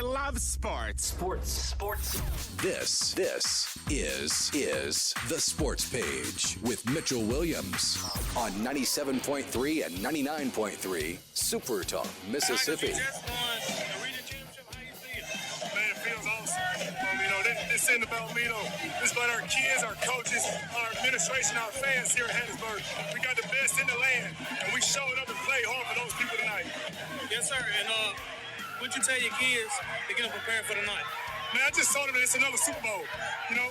I love sports. Sports. This is the Sports Page with Mitchell Williams on 97.3 and 99.3 SuperTalk, Mississippi. This isn't about me, though. This is about our kids, our coaches, our administration, our fans here at Hattiesburg. We got the best in the land, and we showed up and played hard for those people tonight. Yes, sir. And what'd you tell your kids to get them prepared for the night? Man, I just told them that it's another Super Bowl. You know,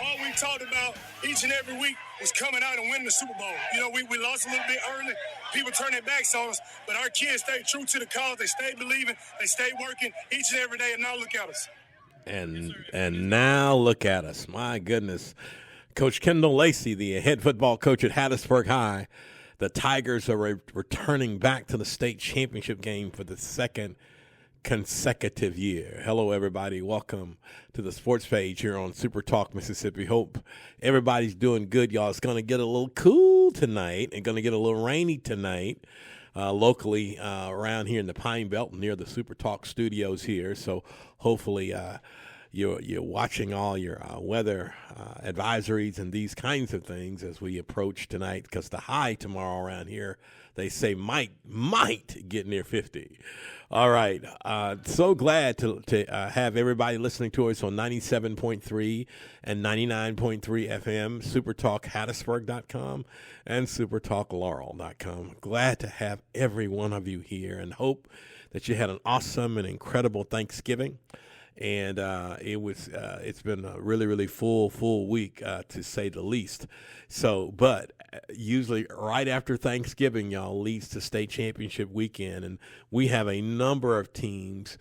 all we talked about each and every week was coming out and winning the Super Bowl. You know, we lost a little bit early. People turned their backs on us, but our kids stayed true to the cause. They stayed believing. They stayed working each and every day, and now look at us. And now look at us. My goodness. Coach Kendall Lacey, the head football coach at Hattiesburg High. The Tigers are returning back to the state championship game for the second consecutive year. Hello, everybody. Welcome to the Sports Page here on SuperTalk, Mississippi. Hope everybody's doing good, y'all. It's going to get a little cool tonight and going to get a little rainy tonight. Locally around here in the Pine Belt near the SuperTalk studios here. So hopefully you're watching all your weather advisories and these kinds of things as we approach tonight, because the high tomorrow around here, they say might get near 50. All right. So glad to have everybody listening to us on 97.3 and 99.3 FM, SuperTalkHattiesburg.com and SuperTalkLaurel.com. Glad to have every one of you here and hope that you had an awesome and incredible Thanksgiving. And it's been a really, really full week, to say the least. So, but usually right after Thanksgiving, y'all, leads to state championship weekend. And we have a number of teams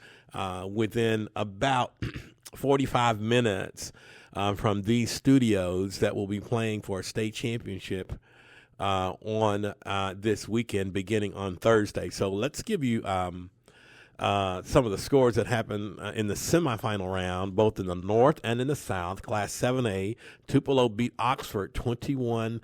within about 45 minutes from these studios that will be playing for a state championship on this weekend beginning on Thursday. So let's give you some of the scores that happened in the semifinal round, both in the North and in the South. Class 7A, Tupelo beat Oxford 21-20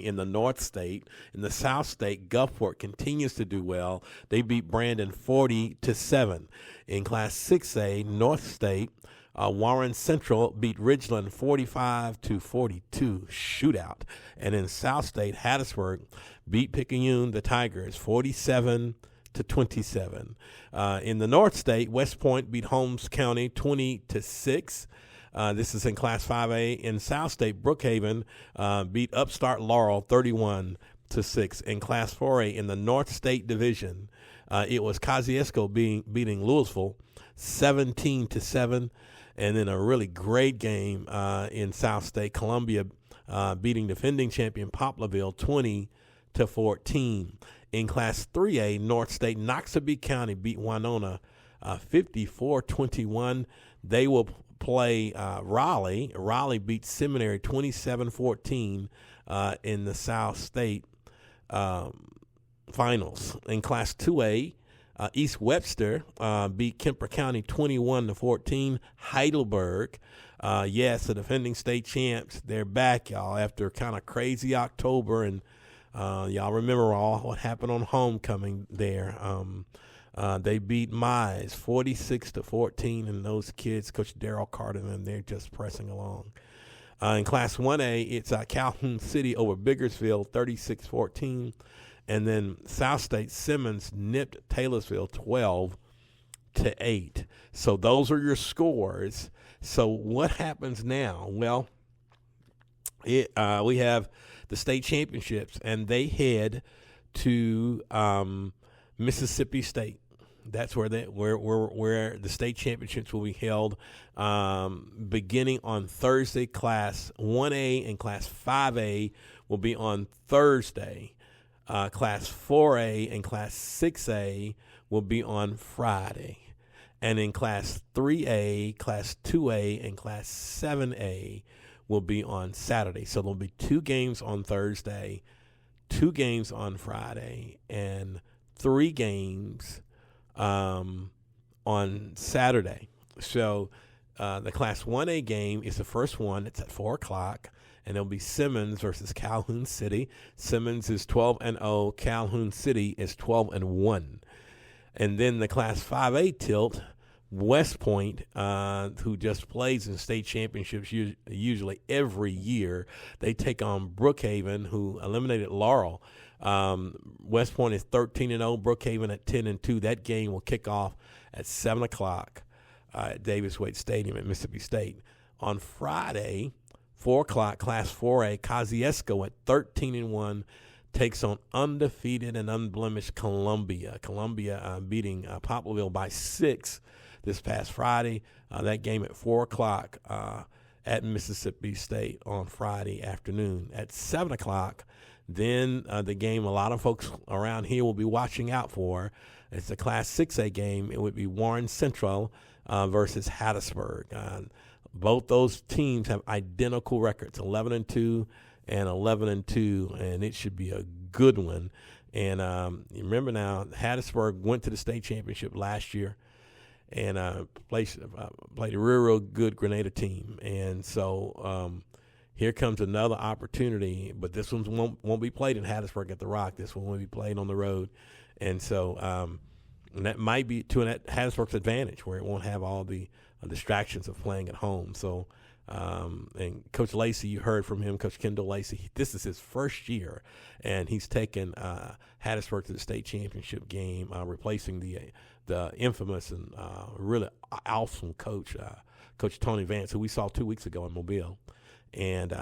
in the North State. In the South State, Gulfport continues to do well. They beat Brandon 40-7. In Class 6A, North State, Warren Central beat Ridgeland 45-42 shootout. And in South State, Hattiesburg beat Picayune, the Tigers, 47-27. In the North State, West Point beat Holmes County 20-6. This is in Class 5A. In South State, Brookhaven beat Upstart Laurel 31-6. In Class 4A, in the North State Division, it was Kosciuszko beating Louisville 17-7. And then a really great game in South State, Columbia beating defending champion Poplarville 20-14. In Class 3A, North State, Noxubee County beat Winona 54-21. They will play Raleigh. Raleigh beat Seminary 27-14 in the South State finals. In Class 2A, East Webster beat Kemper County 21-14. Heidelberg, yes, the defending state champs, they're back, y'all, after kind of crazy October, and y'all remember all what happened on homecoming there. They beat Mize 46-14, and those kids, Coach Darrell Carter, and they're just pressing along. In Class 1A, it's Calhoun City over Biggersville 36-14. And then South State Simmons nipped Taylorsville 12-8. So those are your scores. So what happens now? Well, we have the state championships, and they head to Mississippi State. That's where the state championships will be held, beginning on Thursday. Class 1A and Class 5A will be on Thursday. Class 4A and Class 6A will be on Friday. And in Class 3A, Class 2A, and Class 7A will be on Saturday. So there'll be 2 games on Thursday, 2 games on Friday, and 3 games on Saturday. So the Class 1A game is the first one. It's at 4 o'clock. And it'll be Simmons versus Calhoun City. Simmons is 12-0. Calhoun City is 12-1. And then the Class 5A tilt West Point, who just plays in state championships usually every year, they take on Brookhaven, who eliminated Laurel. West Point is 13-0, Brookhaven at 10-2. That game will kick off at 7 o'clock at Davis Wade Stadium at Mississippi State. On Friday, 4 o'clock, Class 4A, Kosciuszko at 13-1 takes on undefeated and unblemished Columbia. Columbia beating Poplarville by 6 this past Friday. That game at 4 o'clock at Mississippi State on Friday afternoon. At 7 o'clock, then the game a lot of folks around here will be watching out for. It's a Class 6A game. It would be Warren Central versus Hattiesburg. Both those teams have identical records, 11-2 and 11-2, and it should be a good one. And you remember now, Hattiesburg went to the state championship last year and played a real good Grenada team. And so here comes another opportunity, but this one won't be played in Hattiesburg at the Rock. This one will be played on the road. And so and that might be to Hattiesburg's advantage, where it won't have all the distractions of playing at home. So, and Coach Lacey, you heard from him, Coach Kendall Lacey. This is his first year, and he's taken Hattiesburg to the state championship game, replacing the infamous and really awesome coach, Coach Tony Vance, who we saw 2 weeks ago in Mobile. And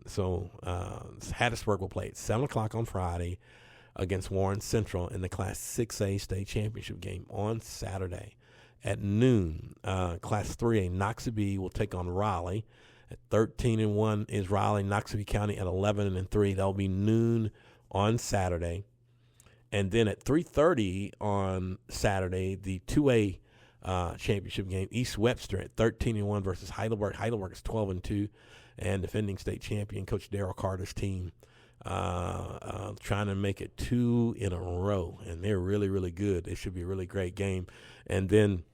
so Hattiesburg will play at 7 o'clock on Friday against Warren Central in the Class 6A state championship game on Saturday. At noon, Class 3A, Noxubee will take on Raleigh. At 13-1 is Raleigh. Noxubee County at 11-3. That'll be noon on Saturday. And then at 3:30 on Saturday, the 2A championship game, East Webster at 13-1 versus Heidelberg. Heidelberg is 12-2, and defending state champion Coach Darrell Carter's team trying to make it 2 in a row, and they're really, really good. It should be a really great game. And then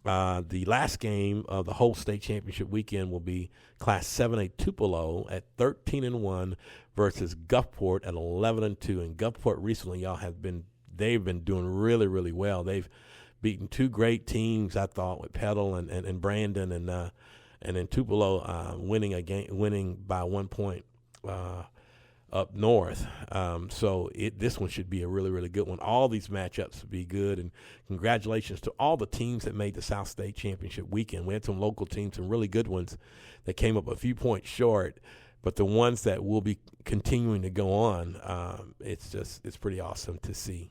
the last game of the whole state championship weekend will be Class 7A Tupelo at 13-1 versus Gulfport at 11-2. And Gulfport recently, they've been doing really, really well. They've beaten two great teams, I thought, with Petal and Brandon, and then Tupelo winning by 1 point up north. So this one should be a really, really good one. All these matchups would be good, and congratulations to all the teams that made the South State Championship weekend. We had some local teams, some really good ones that came up a few points short, but the ones that will be continuing to go on, it's pretty awesome to see.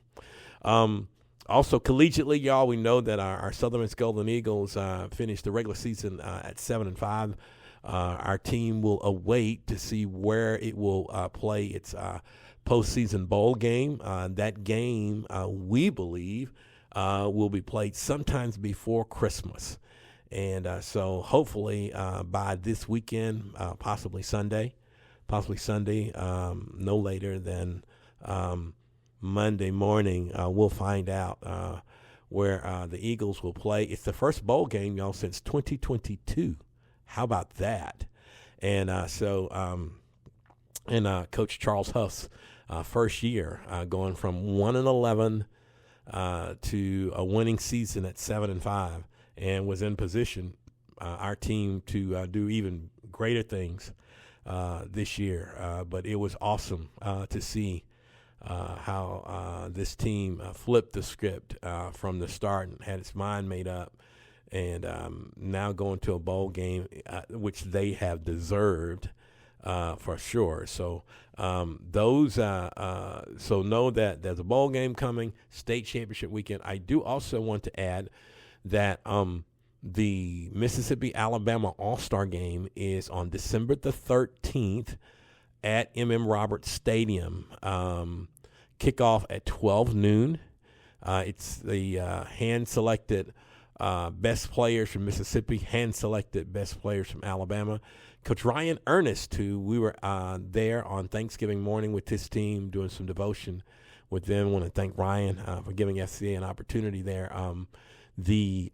Also, collegiately, y'all, we know that our Southern Miss Golden Eagles finished the regular season at 7-5. Our team will await to see where it will play its postseason bowl game. That game, we believe, will be played sometimes before Christmas. And so hopefully by this weekend, possibly Sunday, no later than Monday morning, we'll find out where the Eagles will play. It's the first bowl game, y'all, since 2022. How about that? And Coach Charles Huff's first year, going from 1-11 to a winning season at 7-5, and was in position, our team, to do even greater things this year. But it was awesome to see how this team flipped the script from the start and had its mind made up. And now going to a bowl game, which they have deserved for sure. So so know that there's a bowl game coming, state championship weekend. I do also want to add that the Mississippi-Alabama All-Star game is on December the 13th at M.M. Roberts Stadium. Kickoff at 12 noon. It's the hand-selected best players from Mississippi, hand-selected best players from Alabama. Coach Ryan Ernest, who we were there on Thanksgiving morning with his team doing some devotion with them. I want to thank Ryan for giving FCA an opportunity there. The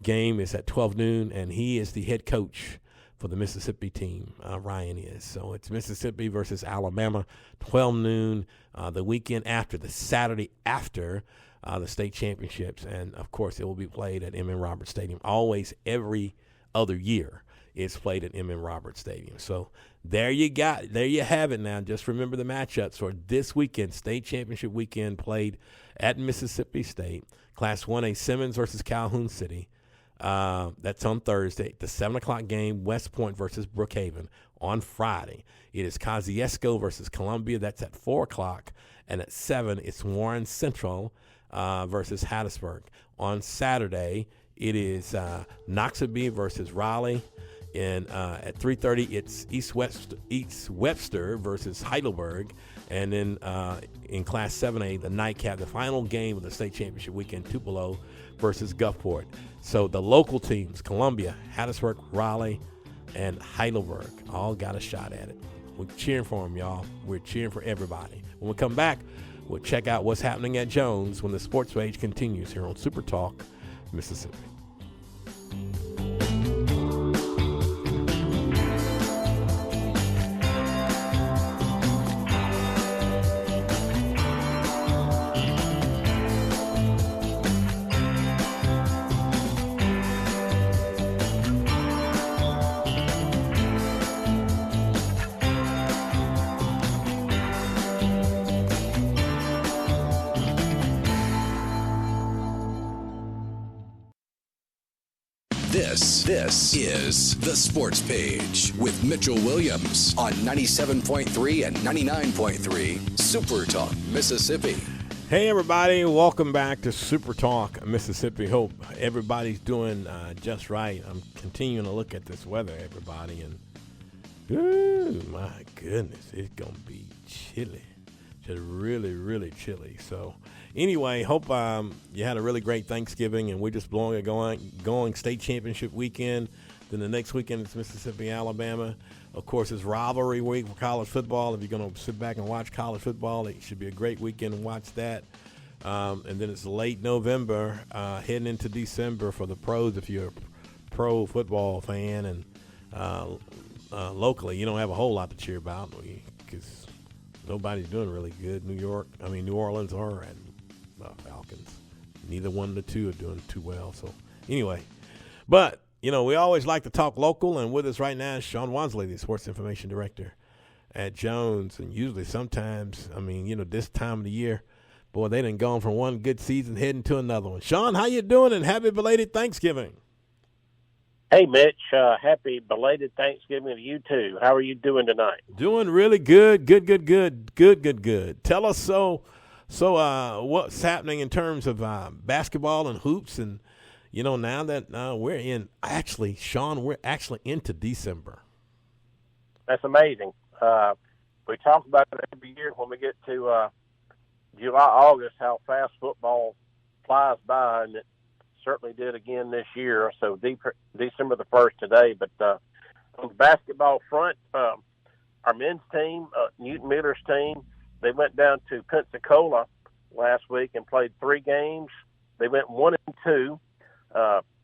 game is at 12 noon, and he is the head coach for the Mississippi team. Ryan is. So it's Mississippi versus Alabama, 12 noon. The weekend after, the Saturday after, the state championships. And, of course, it will be played at M.N. Roberts Stadium. Always every other year it's played at M.N. Roberts Stadium. So there you have it now. Just remember the matchups for this weekend, state championship weekend played at Mississippi State. Class 1A, Simmons versus Calhoun City. That's on Thursday. The 7 o'clock game, West Point versus Brookhaven. On Friday, it is Kosciuszko versus Columbia. That's at 4 o'clock. And at 7, it's Warren Central versus Hattiesburg. On Saturday, it is Noxubee versus Raleigh. And at 3:30, it's East Webster versus Heidelberg. And then in Class 7A, the nightcap, the final game of the state championship weekend, Tupelo versus Gulfport. So the local teams, Columbia, Hattiesburg, Raleigh, and Heidelberg, all got a shot at it. We're cheering for them, y'all. We're cheering for everybody. When we come back, we'll check out what's happening at Jones when the sports page continues here on Super Talk, Mississippi. This is the Sports Page with Mitchell Williams on 97.3 and 99.3 Super Talk, Mississippi. Hey, everybody. Welcome back to Super Talk, Mississippi. Hope everybody's doing just right. I'm continuing to look at this weather, everybody, and my goodness, it's going to be chilly. Just really, really chilly. So anyway, hope you had a really great Thanksgiving, and we're just going state championship weekend. Then the next weekend is Mississippi, Alabama. Of course, it's rivalry week for college football. If you're going to sit back and watch college football, it should be a great weekend to watch that. And then it's late November, heading into December for the pros. If you're a pro football fan, and locally, you don't have a whole lot to cheer about because nobody's doing really good. New Orleans are, and Falcons. Neither one of the two are doing too well. So anyway, but we always like to talk local, and with us right now is Sean Wansley, the Sports Information Director at Jones. And usually sometimes, this time of the year, boy, they done gone from one good season heading to another one. Sean, how you doing, and happy belated Thanksgiving? Hey, Mitch, happy belated Thanksgiving to you, too. How are you doing tonight? Doing really good. Good. Tell us so what's happening in terms of basketball and hoops, and now that we're into December. That's amazing. We talk about it every year when we get to July, August, how fast football flies by, and it certainly did again this year. So December the 1st today. But on the basketball front, our men's team, Newton Miller's team, they went down to Pensacola last week and played 3 games. They went 1-2,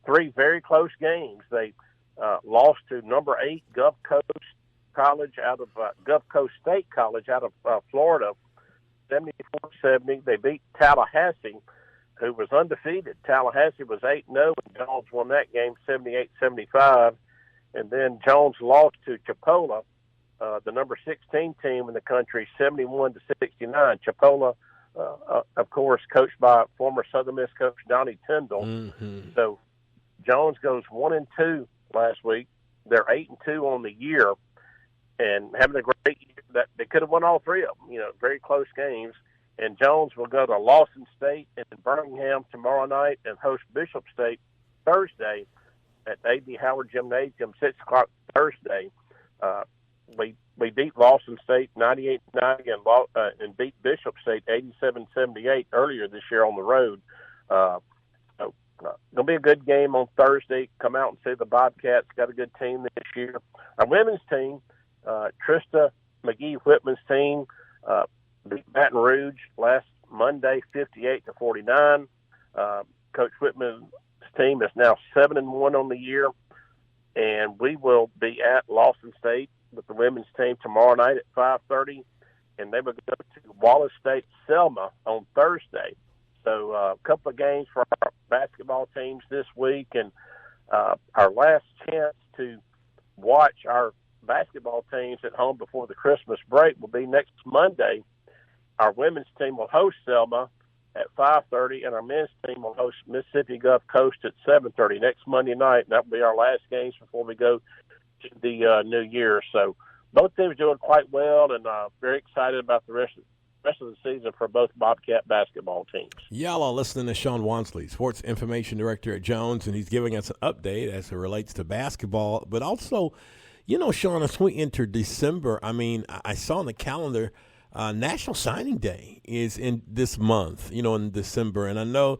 3 very close games. They lost to number 8 Gulf Coast State College out of Florida, 74-70. They beat Tallahassee, who was undefeated. Tallahassee was 8-0, and Jones won that game 78-75. And then Jones lost to Chipola, the number 16 team in the country, 71-69. Chipola, of course, coached by former Southern Miss coach Donnie Tyndall. Mm-hmm. So Jones goes 1-2 last week. They're 8-2 on the year, and having a great year. That they could have won all 3 of them. Very close games. And Jones will go to Lawson State and Birmingham tomorrow night and host Bishop State Thursday at A.D. Howard Gymnasium, 6 o'clock Thursday. We beat Lawson State 98-90 and beat Bishop State 87-78 earlier this year on the road. Going to be a good game on Thursday. Come out and see the Bobcats. Got a good team this year. Our women's team, Trista McGee-Whitman's team, beat Baton Rouge last Monday, 58-49. Coach Whitman's team is now 7-1 on the year, and we will be at Lawson State with the women's team tomorrow night at 5:30, and they will go to Wallace State Selma on Thursday. So a couple of games for our basketball teams this week, and our last chance to watch our basketball teams at home before the Christmas break will be next Monday. Our women's team will host Selma at 5:30, and our men's team will host Mississippi Gulf Coast at 7:30 next Monday night. And that will be our last games before we go to the new year. So both teams are doing quite well, and very excited about the rest of the season for both Bobcat basketball teams. Y'all are listening to Sean Wansley, Sports Information Director at Jones, and he's giving us an update as it relates to basketball. But also, you know, Sean, as we enter December, I mean, I saw on the calendar National Signing Day is in this month, you know, in December. And I know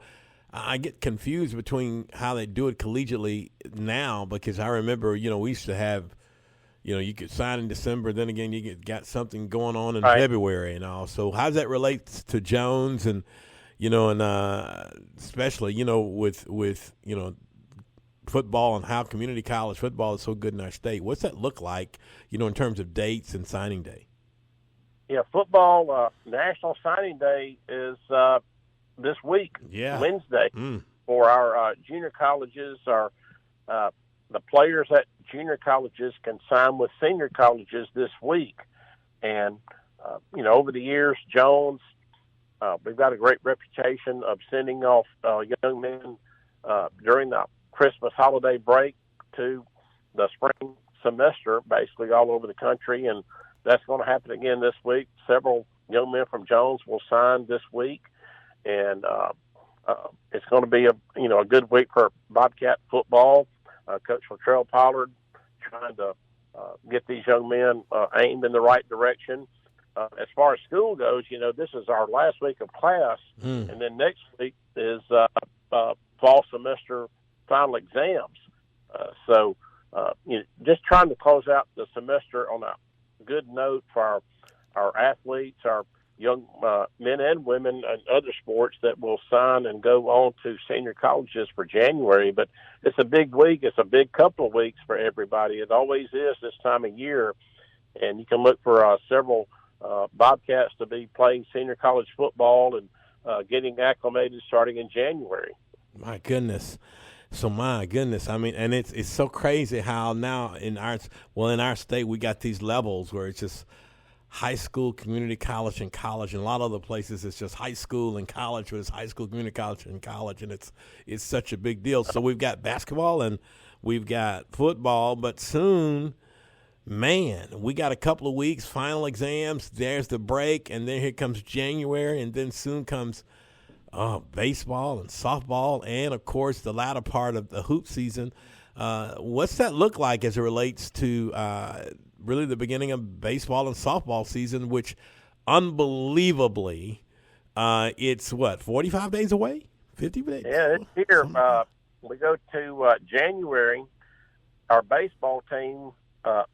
I get confused between how they do it collegiately now, because I remember, you know, we used to have, you know, you could sign in December, then again you got something going on in February and all. So how does that relate to Jones and, you know, and especially, you know, with you know, football and how community college football is so good in our state? What's that look like, you know, in terms of dates and signing day? Yeah, football National Signing Day is this week, Wednesday, for our junior colleges. The players at junior colleges can sign with senior colleges this week. And, you know, over the years, Jones, we've got a great reputation of sending off young men during the Christmas holiday break to the spring semester, basically all over the country. And that's going to happen again this week. Several young men from Jones will sign this week. And it's going to be a good week for Bobcat football. Coach Laurel Pollard trying to get these young men aimed in the right direction. As far as school goes, you know, this is our last week of class, and then next week is fall semester final exams. So you know, just trying to close out the semester on a good note for our athletes, our young men and women and other sports that will sign and go on to senior colleges for January. But it's a big week. It's a big couple of weeks for everybody. It always is this time of year. And you can look for several Bobcats to be playing senior college football and getting acclimated starting in January. My goodness. So my goodness, I mean, and it's so crazy how now in our state we got these levels where it's just high school, community college, and college. And a lot of other places it's just high school and college, but it's high school, community college, and college, and it's such a big deal. So we've got basketball and we've got football, but soon, man, we got a couple of weeks, final exams, there's the break, and then here comes January, and then soon comes baseball and softball, and, of course, the latter part of the hoop season. What's that look like as it relates to really the beginning of baseball and softball season, which unbelievably it's, 45 days away? 50 days? Yeah, this year we go to January. Our baseball team,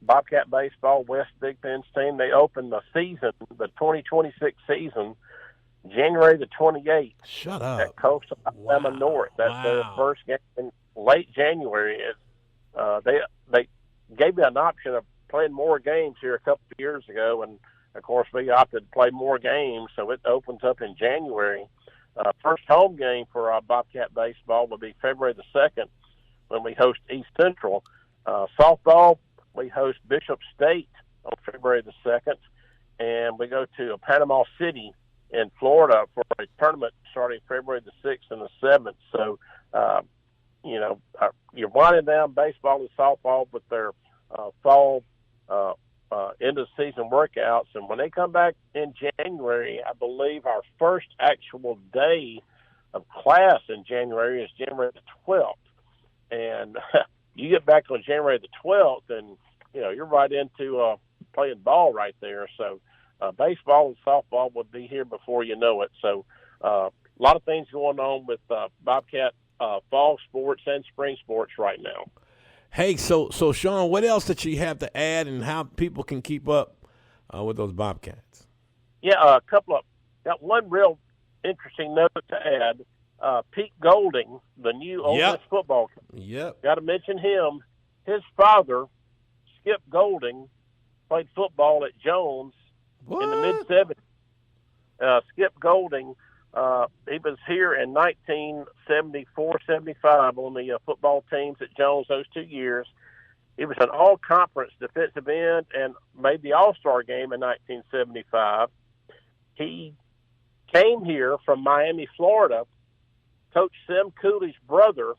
Bobcat Baseball, West Big Bend's team, they open the season, the 2026 season, January the 28th. Shut up. At Coastal Alabama North. That's their first game in late January. They gave me an option of playing more games here a couple of years ago, and, of course, we opted to play more games, so it opens up in January. First home game for Bobcat Baseball will be February the 2nd when we host East Central. Softball, we host Bishop State on February the 2nd, and we go to Panama City in Florida for a tournament starting February the 6th and the 7th. So, you know, you're winding down baseball and softball with their fall end-of-season workouts. And when they come back in January, I believe our first actual day of class in January is January the 12th. And you get back on January the 12th, and, you know, you're right into playing ball right there. So, baseball and softball will be here before you know it. So a lot of things going on with Bobcat fall sports and spring sports right now. Hey, so Sean, what else that you have to add and how people can keep up with those Bobcats? Yeah, got one real interesting note to add. Pete Golding, the new Ole Miss football coach. Yep. Got to mention him. His father, Skip Golding, played football at Jones in the mid-'70s. Skip Golding He was here in 1974-75 on the football teams at Jones those 2 years. He was an all-conference defensive end and made the All-Star game in 1975. He came here from Miami, Florida. Coach Sim Cooley's brother,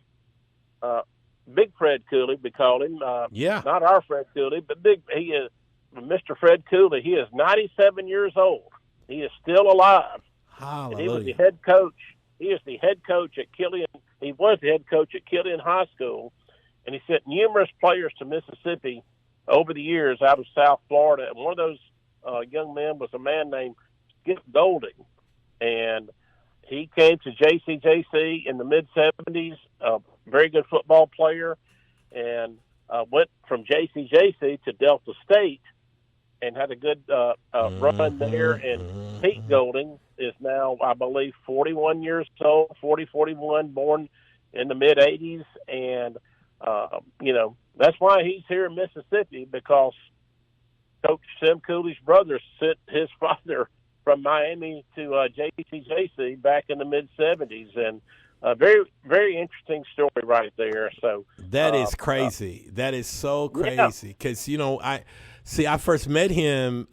Big Fred Cooley, we call him. Not our Fred Cooley, but he is Mr. Fred Cooley. He is 97 years old. He is still alive. Hallelujah. And he was the head coach. He is the head coach at Killian. He was the head coach at Killian High School, and he sent numerous players to Mississippi over the years out of South Florida. And one of those young men was a man named Skip Golding, and he came to JCJC in the mid-'70s, a very good football player, and went from JCJC to Delta State and had a good run there. And Pete Golding is now, I believe, 41 years old, 41, born in the mid-'80s. And, that's why he's here in Mississippi, because Coach Sim Cooley's brother sent his father from Miami to JCJC back in the mid-'70s. And a very, very interesting story right there. So that is crazy. That is so crazy because, I first met him,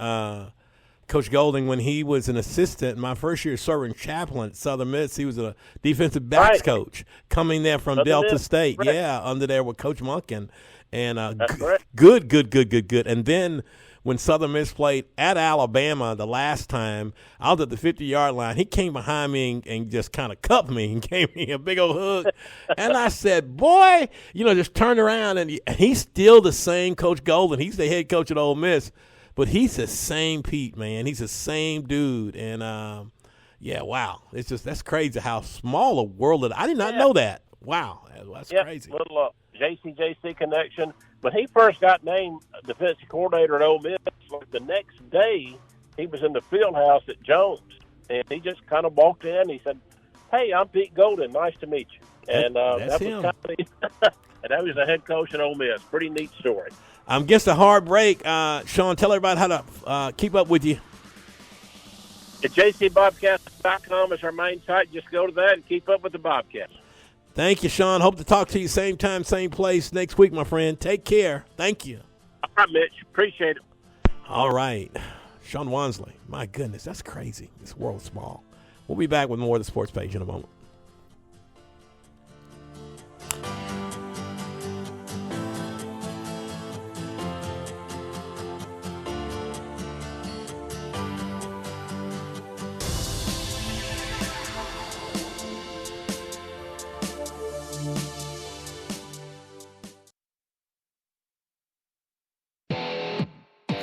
Coach Golding, when he was an assistant. My first year serving chaplain at Southern Miss, he was a defensive backs coach coming there from Delta State. Right. Yeah, under there with Coach Monken. And good. And then when Southern Miss played at Alabama the last time, I was at the 50-yard line. He came behind me and just kind of cupped me and gave me a big old hug. And I said, boy, just turned around. And he's still the same Coach Golden. He's the head coach at Ole Miss. But he's the same Pete, man. He's the same dude. And, wow. That's crazy how small a world it is. I did not know that. Wow. That's crazy. Little JCJC connection. When he first got named defensive coordinator at Ole Miss, like the next day he was in the field house at Jones, and he just kind of walked in. He said, "Hey, I'm Pete Golden. Nice to meet you." And that's him. and that was the head coach at Ole Miss. Pretty neat story. Against a hard break. Sean, tell everybody how to keep up with you. At jcbobcats.com is our main site. Just go to that and keep up with the Bobcats. Thank you, Sean. Hope to talk to you same time, same place next week, my friend. Take care. Thank you. All right, Mitch. Appreciate it. All right. Sean Wansley. My goodness, that's crazy. This world's small. We'll be back with more of the Sports Page in a moment.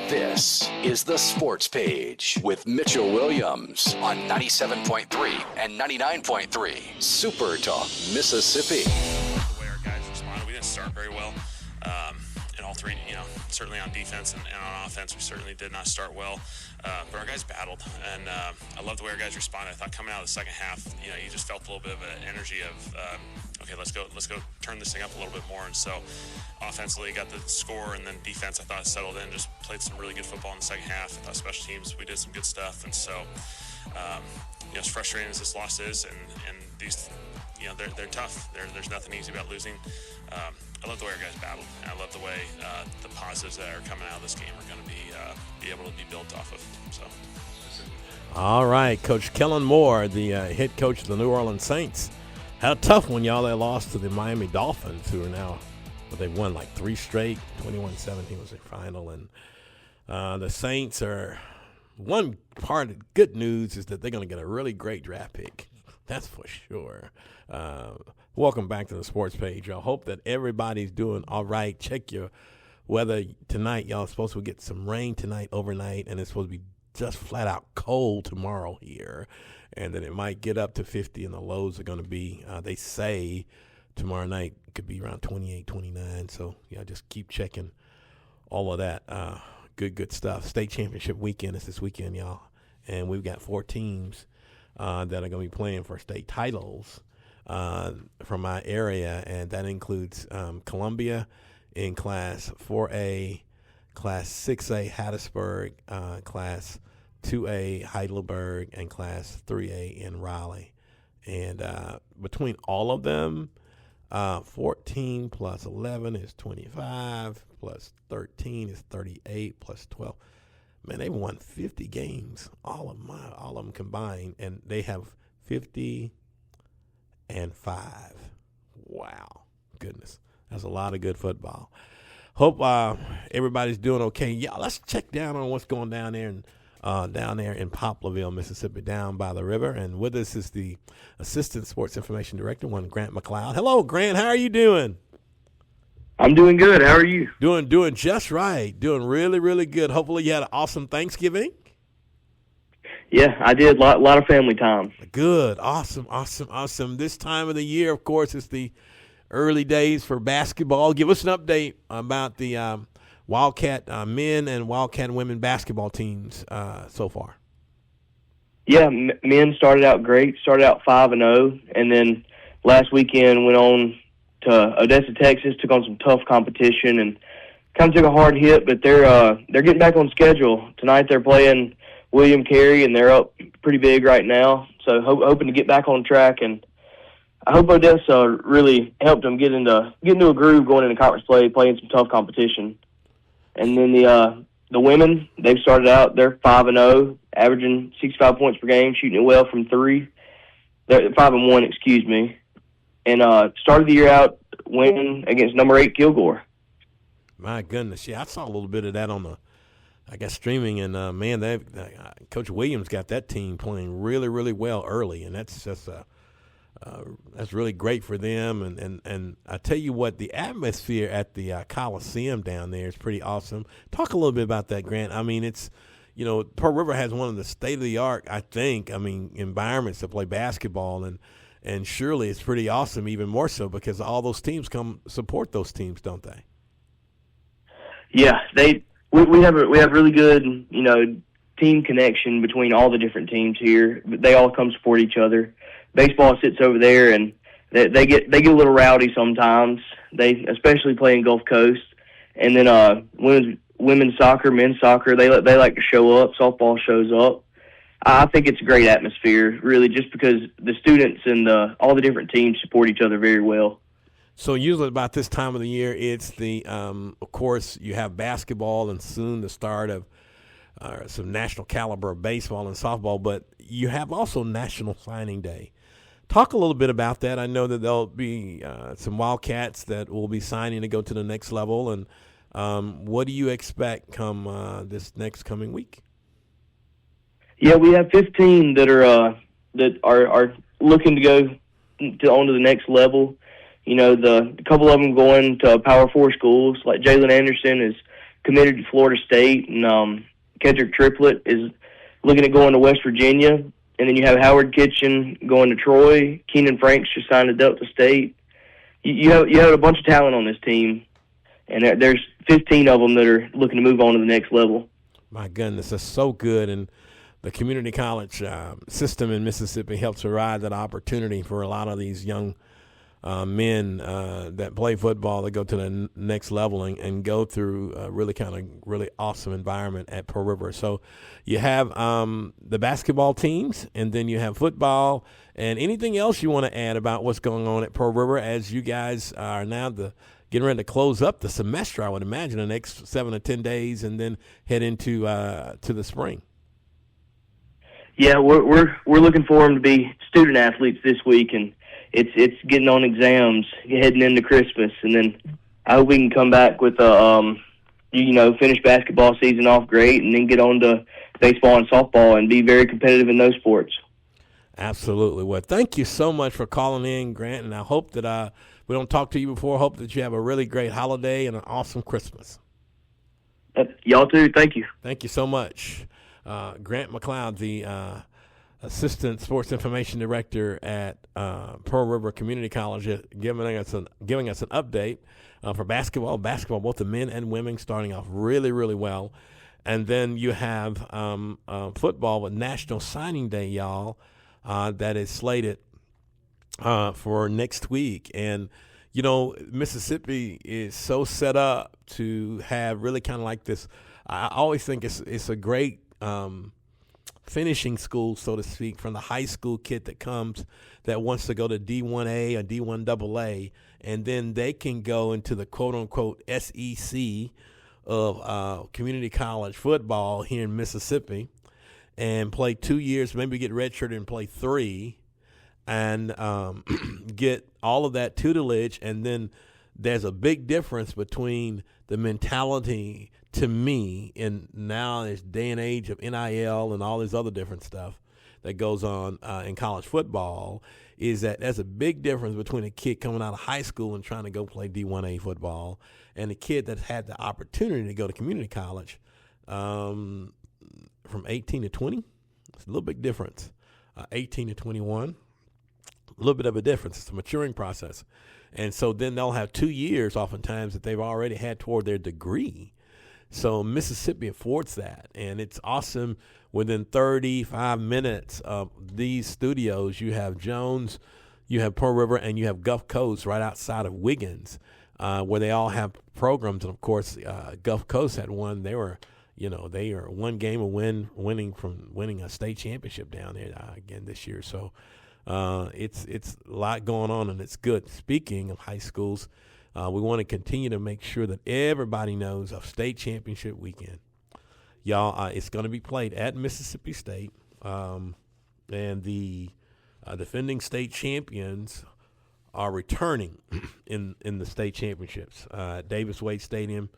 This is the Sports Page with Mitchell Williams on 97.3 and 99.3 Super Talk, Mississippi. The way our guys responded, we didn't start very well in all three, certainly on defense and on offense, we certainly did not start well. But our guys battled, and I love the way our guys responded. I thought coming out of the second half, you just felt a little bit of an energy of, okay, let's go turn this thing up a little bit more. And so offensively got the score, and then defense I thought settled in, just played some really good football in the second half. I thought special teams, we did some good stuff. And so, as frustrating as this loss is, and these, they're tough. There's nothing easy about losing. I love the way our guys battled, and I love the way the positives that are coming out of this game are going to be able to be built off of. So, all right, Coach Kellen Moore, the head coach of the New Orleans Saints, had a tough one, y'all. They lost to the Miami Dolphins, who are now, they've won like 3 straight. 21-17 was their final, and the Saints are. One part of good news is that they're going to get a really great draft pick. That's for sure. Welcome back to the Sports Page. I hope that everybody's doing all right. Check your weather tonight. Y'all supposed to get some rain tonight overnight, and it's supposed to be just flat out cold tomorrow here. And then it might get up to 50, and the lows are going to be, they say, tomorrow night could be around 28, 29. So, just keep checking all of that. Good stuff. State championship weekend is this weekend, y'all. And we've got 4 teams that are going to be playing for state titles from my area, and that includes Columbia in Class 4A, Class 6A Hattiesburg, Class 2A Heidelberg and Class 3A in Raleigh. And between all of them, 14 plus 11 is 25, plus 13 is 38, plus 12. Man, they won 50 games, all of them combined, and they have 50 and 5. Wow, goodness, that's a lot of good football. Hope everybody's doing okay. Yeah, let's check down on what's going down there in Poplarville, Mississippi, down by the river. And with us is the Assistant Sports Information Director, Grant McLeod. Hello, Grant. How are you doing? I'm doing good. How are you? Doing just right. Doing really, really good. Hopefully you had an awesome Thanksgiving. Yeah, I did. Lot of family time. Good. Awesome. This time of the year, of course, it's the early days for basketball. Give us an update about the Wildcat men and Wildcat women basketball teams so far. Yeah, men started out great. Started out 5-0, and then last weekend went on to Odessa, Texas. Took on some tough competition and kind of took a hard hit, but they're getting back on schedule tonight. They're playing William Carey, and they're up pretty big right now. So hoping to get back on track, and I hope Odessa really helped them get into a groove going into conference play, playing some tough competition. And then the women, they've started out, they're 5-0, averaging 65 points per game, shooting it well from three. They're 5-1, excuse me. And started the year out winning against number 8 Kilgore. My goodness, yeah, I saw a little bit of that on the, streaming, and man, Coach Williams got that team playing really, really well early, and that's just that's really great for them. And I tell you what, the atmosphere at the Coliseum down there is pretty awesome. Talk a little bit about that, Grant. I mean, it's, Pearl River has one of the state-of-the-art, environments to play basketball, and surely it's pretty awesome, even more so because all those teams come support those teams, don't they? Yeah, we have really good, team connection between all the different teams here. They all come support each other. Baseball sits over there, and they get a little rowdy sometimes. They especially play in Gulf Coast, and then women's soccer, men's soccer. They like to show up. Softball shows up. I think it's a great atmosphere, really, just because the students and all the different teams support each other very well. So usually about this time of the year, it's the of course you have basketball and soon the start of some national caliber of baseball and softball, but you have also National Signing Day. Talk a little bit about that. I know that there'll be some Wildcats that will be signing to go to the next level, and what do you expect come this next coming week? Yeah, we have 15 that are looking to go onto the next level. A couple of them going to Power 4 schools, like Jalen Anderson is committed to Florida State, and Kendrick Triplett is looking at going to West Virginia. And then you have Howard Kitchen going to Troy. Keenan Franks just signed to Delta State. You have a bunch of talent on this team, and there's 15 of them that are looking to move on to the next level. My goodness, that's so good. And the community college system in Mississippi helps provide that opportunity for a lot of these young men that play football that go to the next level and go through a really awesome environment at Pearl River. So you have the basketball teams, and then you have football, and anything else you want to add about what's going on at Pearl River as you guys are now getting ready to close up the semester, I would imagine, the next 7 to 10 days, and then head into to the spring. Yeah, we're looking for them to be student athletes this week, and it's getting on exams, heading into Christmas, and then I hope we can come back with finish basketball season off great, and then get on to baseball and softball and be very competitive in those sports. Absolutely. Well, thank you so much for calling in, Grant, and I hope that we don't talk to you before. Hope that you have a really great holiday and an awesome Christmas. Y'all too. Thank you. Thank you so much. Grant McLeod, the Assistant Sports Information Director at Pearl River Community College, giving us an update for basketball, both the men and women starting off really, really well. And then you have football with National Signing Day, y'all, that is slated for next week. And, Mississippi is so set up to have really kind of like this. I always think it's a great finishing school, so to speak, from the high school kid that wants to go to D1A or D1AA, and then they can go into the quote-unquote SEC of community college football here in Mississippi and play 2 years, maybe get redshirted and play 3, and get all of that tutelage. And then there's a big difference between the mentality, to me, in now this day and age of NIL and all this other different stuff that goes on in college football, is that there's a big difference between a kid coming out of high school and trying to go play D1A football and a kid that had the opportunity to go to community college from 18 to 20. It's a little big difference. 18 to 21, a little bit of a difference. It's a maturing process. And so then they'll have 2 years oftentimes that they've already had toward their degree. So Mississippi affords that, and it's awesome. Within 35 minutes of these studios, you have Jones, you have Pearl River, and you have Gulf Coast right outside of Wiggins, where they all have programs. And, of course, Gulf Coast had one. They were one game of winning a state championship down there again this year. So it's a lot going on, and it's good. Speaking of high schools, we want to continue to make sure that everybody knows of state championship weekend. Y'all, it's going to be played at Mississippi State, and the defending state champions are returning in the state championships. Davis Wade Stadium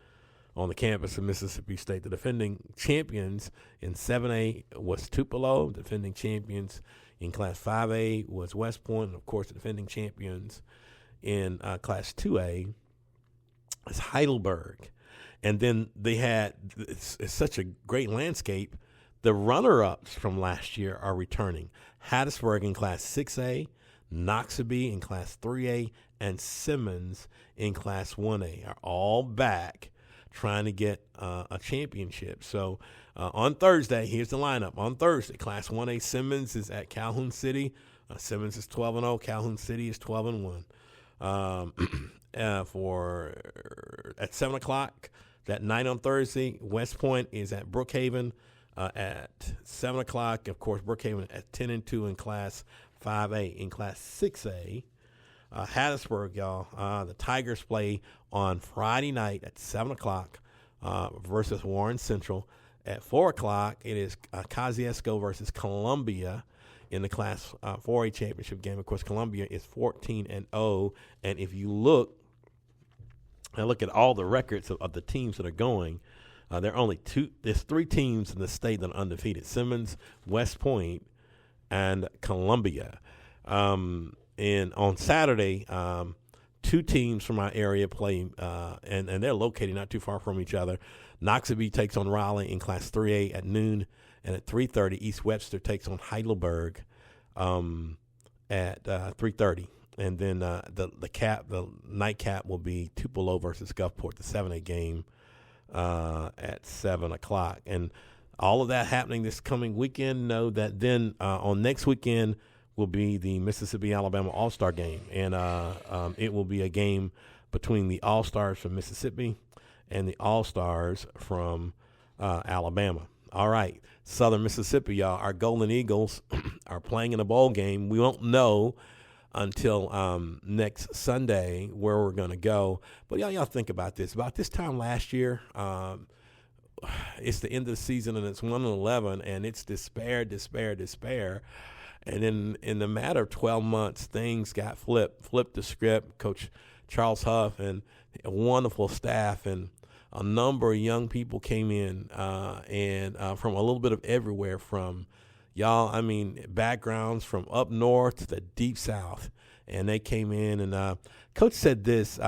on the campus of Mississippi State. The defending champions in 7A was Tupelo. Defending champions in Class 5A was West Point. And, of course, the defending champions in Class 2A is Heidelberg. And then they had it's such a great landscape. The runner-ups from last year are returning. Hattiesburg in Class 6A, Noxubee in Class 3A, and Simmons in Class 1A are all back trying to get a championship. So on Thursday, here's the lineup. On Thursday, Class 1A, Simmons is at Calhoun City. Simmons is 12-0. Calhoun City is 12-1. At 7 o'clock that night on Thursday, West Point is at Brookhaven at 7 o'clock. Of course, Brookhaven at 10-2 in Class 5A. In Class 6A, Hattiesburg, y'all, the Tigers play on Friday night at 7 o'clock versus Warren Central. At 4 o'clock, it is Kosciuszko versus Columbia in the Class 4A championship game. Of course, Columbia is 14-0, and if you look at all the records of the teams that are going, there are only there's 3 teams in the state that are undefeated: Simmons, West Point, and Columbia. And on Saturday, 2 teams from our area play, and they're located not too far from each other. Noxubee takes on Raleigh in Class 3A at noon, and at 3:30, East Webster takes on Heidelberg at 3:30. And then the nightcap will be Tupelo versus Gulfport, the 7A game at 7 o'clock. And all of that happening this coming weekend. Know that then on next weekend will be the Mississippi-Alabama All-Star game. And it will be a game between the All-Stars from Mississippi and the All-Stars from Alabama. All right, Southern Mississippi, y'all, our Golden Eagles are playing in a bowl game. We won't know until next Sunday where we're going to go. But y'all think about this. About this time last year, it's the end of the season, and it's 1-11, and it's despair. And then in the matter of 12 months, things got flipped the script. Coach Charles Huff and a wonderful staff and a number of young people came in and from a little bit of everywhere, from backgrounds from up north to the deep south. And they came in, and Coach said this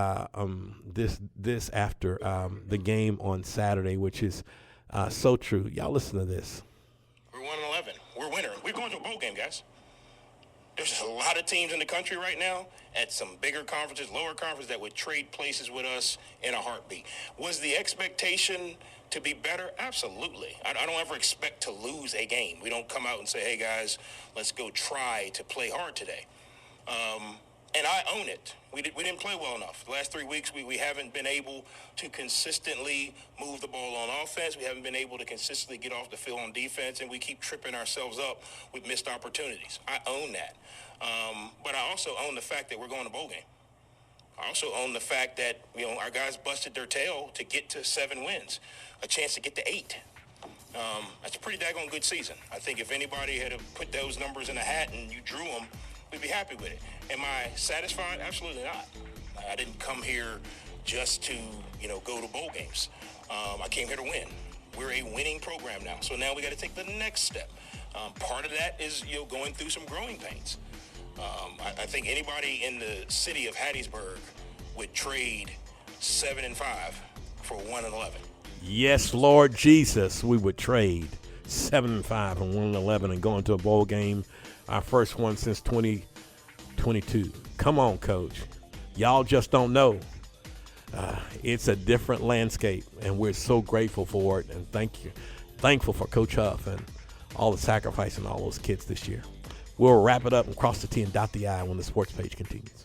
this after the game on Saturday, which is so true. Y'all listen to this. We're 1-11. We're winners. We're going to a bowl game, guys. There's a lot of teams in the country right now at some bigger conferences, lower conferences, that would trade places with us in a heartbeat. Was the expectation to be better? Absolutely. I don't ever expect to lose a game. We don't come out and say, hey, guys, let's go try to play hard today. And I own it. We didn't play well enough. The last 3 weeks, we haven't been able to consistently move the ball on offense. We haven't been able to consistently get off the field on defense, and we keep tripping ourselves up with missed opportunities. I own that. But I also own the fact that we're going to bowl game. I also own the fact that, our guys busted their tail to get to 7 wins, a chance to get to 8. That's a pretty daggone good season. I think if anybody had put those numbers in a hat and you drew them, we'd be happy with it. Am I satisfied? Absolutely not. I didn't come here just to, go to bowl games. I came here to win. We're a winning program now. So now we got to take the next step. Part of that is, going through some growing pains. I think anybody in the city of Hattiesburg would trade 7-5 for 1-11. Yes, Lord Jesus, we would trade 7-5 and 1-11 and go into a bowl game, our first one since 2022. Come on, Coach. Y'all just don't know. It's a different landscape, and we're so grateful for it. And thankful for Coach Huff and all the sacrifice and all those kids this year. We'll wrap it up and cross the T and dot the I when the sports page continues.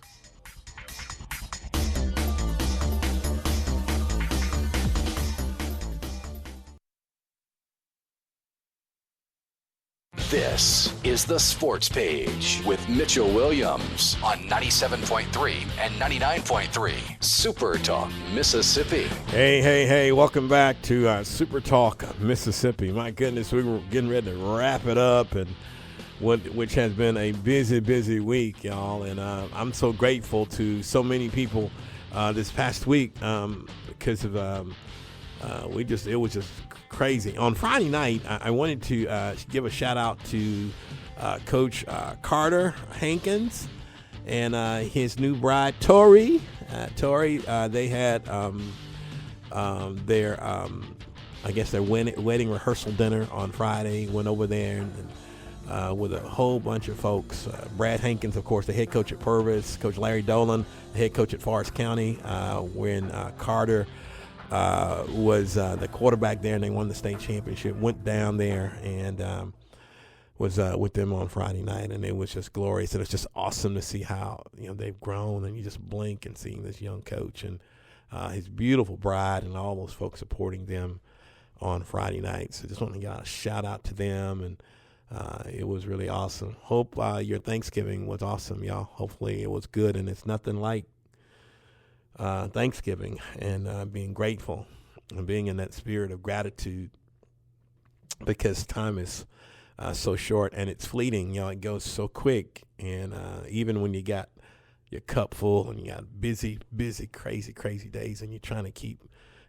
This is the Sports Page with Mitchell Williams on 97.3 and 99.3 Super Talk, Mississippi. Hey, welcome back to Super Talk, Mississippi. My goodness, we were getting ready to wrap it up, and which has been a busy week, y'all. And I'm so grateful to so many people this past week because of it was just crazy. On Friday night, I wanted to give a shout out to Coach Carter Hankins and his new bride Tori. They had their wedding rehearsal dinner on Friday. Went over there and with a whole bunch of folks. Brad Hankins, of course, the head coach at Purvis. Coach Larry Dolan, the head coach at Forest County. When Carter was the quarterback there, and they won the state championship. Went down there and was with them on Friday night, and it was just glorious. And it's just awesome to see how they've grown, and you just blink and seeing this young coach and his beautiful bride and all those folks supporting them on Friday night. So just want to give a shout out to them, and it was really awesome. Hope your Thanksgiving was awesome, y'all. Hopefully it was good, and it's nothing like Thanksgiving and being grateful and being in that spirit of gratitude, because time is so short and it's fleeting. It goes so quick, and even when you got your cup full and you got busy, crazy days, and you're trying to keep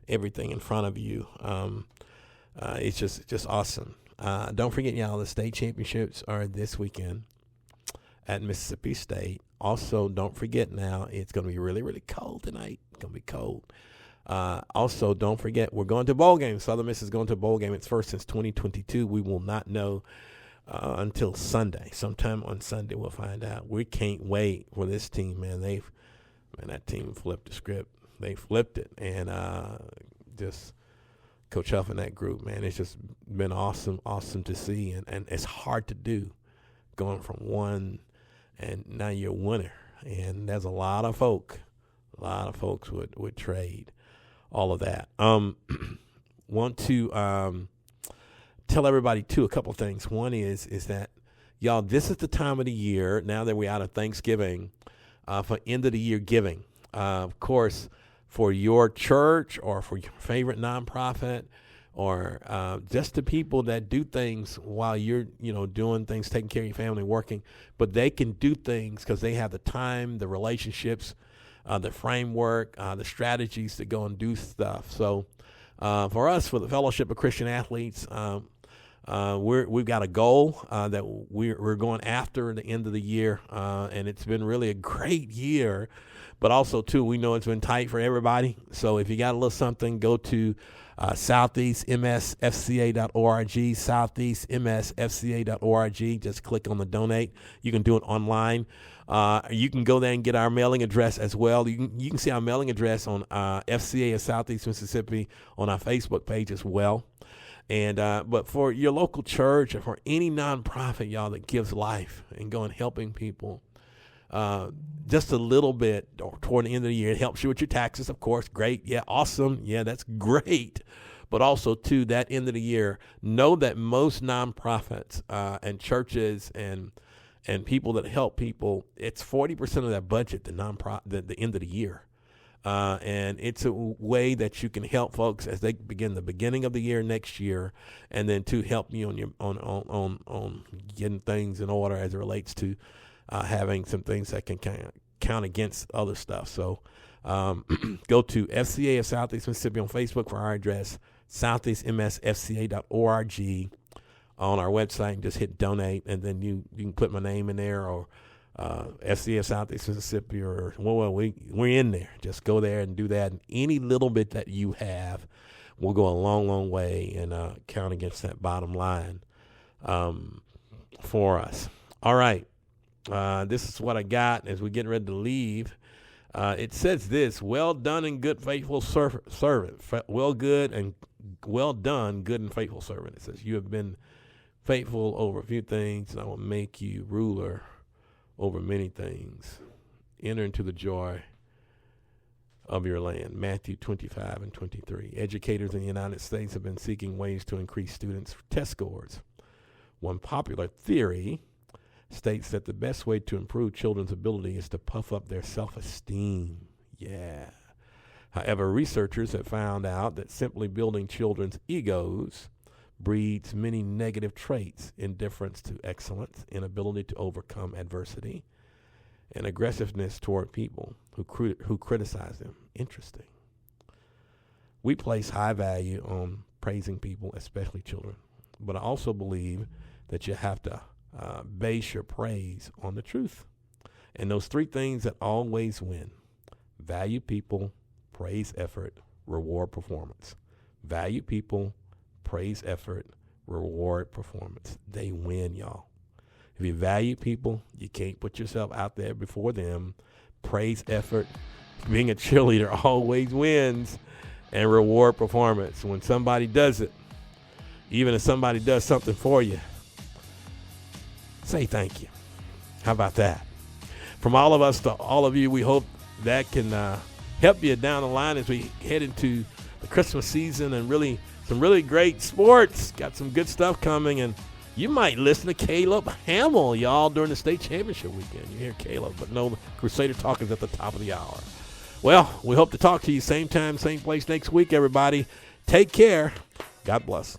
everything in front of you, it's just awesome. Don't forget, y'all, the state championships are this weekend at Mississippi State. Also, don't forget now, it's going to be really, really cold tonight. It's going to be cold. Also, don't forget, we're going to a bowl game. Southern Miss is going to a bowl game. It's first since 2022. We will not know until Sunday. Sometime on Sunday, we'll find out. We can't wait for this team, man. That team flipped the script. They flipped it. And just Coach Huff and that group, man, it's just been awesome to see. And it's hard to do, going from one and now you're a winner. And there's a lot of folks would trade all of that. Want to tell everybody too a couple of things. One is that, y'all, this is the time of the year now that we're out of Thanksgiving for end of the year giving. Of course, for your church or for your favorite nonprofit, or just the people that do things while you're, doing things, taking care of your family, working, but they can do things because they have the time, the relationships, the framework, the strategies to go and do stuff. So for us, for the Fellowship of Christian Athletes, we've got a goal that we're going after at the end of the year, and it's been really a great year. But also, too, we know it's been tight for everybody. So if you got a little something, go to southeastmsfca.org, southeastmsfca.org. Just click on the donate. You can do it online. You can go there and get our mailing address as well. You can see our mailing address on FCA of Southeast Mississippi on our Facebook page as well. And but for your local church or for any nonprofit, y'all, that gives life and going helping people, just a little bit toward the end of the year. It helps you with your taxes, of course. Great. Yeah, awesome. Yeah, that's great. But also, too, that end of the year, know that most nonprofits and churches and people that help people, it's 40% of their budget, the end of the year. And it's a way that you can help folks as they begin the beginning of the year next year, and then to help you on your on getting things in order as it relates to having some things that can count against other stuff. So go to FCA of Southeast Mississippi on Facebook for our address, southeastmsfca.org. on our website, and just hit donate, and then you can put my name in there, or FCA of Southeast Mississippi, or we're in there. Just go there and do that, and any little bit that you have will go a long, long way and count against that bottom line for us. All right, this is what I got as we're getting ready to leave. It says this: well done and good, faithful servant. Well done, good and faithful servant. It says, you have been faithful over a few things, and I will make you ruler over many things. Enter into the joy of your land. Matthew 25 and 23. Educators in the United States have been seeking ways to increase students' test scores. One popular theory states that the best way to improve children's ability is to puff up their self-esteem. Yeah. However, researchers have found out that simply building children's egos breeds many negative traits: indifference to excellence, inability to overcome adversity, and aggressiveness toward people who criticize them. Interesting. We place high value on praising people, especially children, but I also believe that you have to base your praise on the truth. And those three things that always win: value people, praise effort, reward performance. Value people, praise effort, reward performance. They win, y'all. If you value people, you can't put yourself out there before them. Praise effort, being a cheerleader, always wins. And reward performance. When somebody does it, even if somebody does something for you, say thank you. How about that? From all of us to all of you, we hope that can help you down the line as we head into the Christmas season, and really some really great sports. Got some good stuff coming, and you might listen to Caleb Hamill, y'all, during the state championship weekend. You hear Caleb, but no, Crusader Talk is at the top of the hour. Well, we hope to talk to you same time, same place next week, everybody. Take care. God bless.